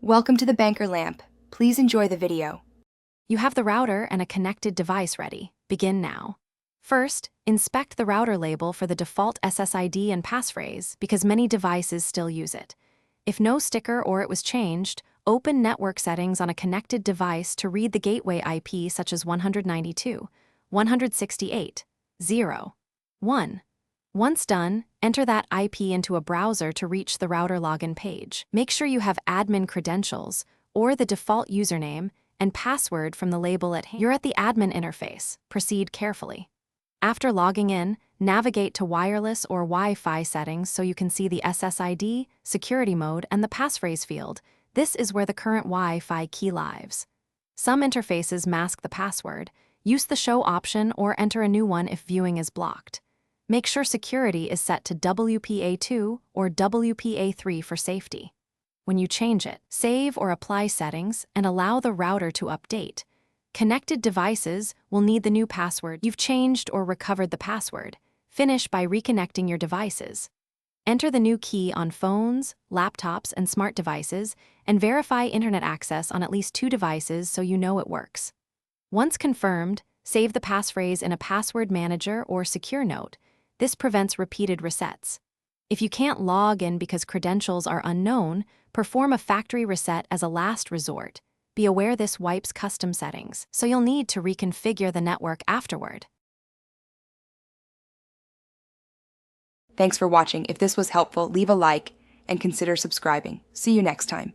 Welcome to the Banker Lamp. Please enjoy the video. You have the router and a connected device ready. Begin now. First, inspect the router label for the default SSID and passphrase because many devices still use it. If no sticker or it was changed, open network settings on a connected device to read the gateway IP such as 192, 168, 0, 1. Once done, enter that IP into a browser to reach the router login page. Make sure you have admin credentials or the default username and password from the label at hand. You're at the admin interface. Proceed carefully. After logging in, navigate to wireless or Wi-Fi settings so you can see the SSID, security mode, and the passphrase field. This is where the current Wi-Fi key lives. Some interfaces mask the password. Use the show option or enter a new one if viewing is blocked. Make sure security is set to WPA2 or WPA3 for safety. When you change it, save or apply settings and allow the router to update. Connected devices will need the new password. You've changed or recovered the password. Finish by reconnecting your devices. Enter the new key on phones, laptops, and smart devices, and verify internet access on at least 2 devices so you know it works. Once confirmed, save the passphrase in a password manager or secure note. This prevents repeated resets. If you can't log in because credentials are unknown, perform a factory reset as a last resort. Be aware this wipes custom settings, so you'll need to reconfigure the network afterward. Thanks for watching. If this was helpful, leave a like and consider subscribing. See you next time.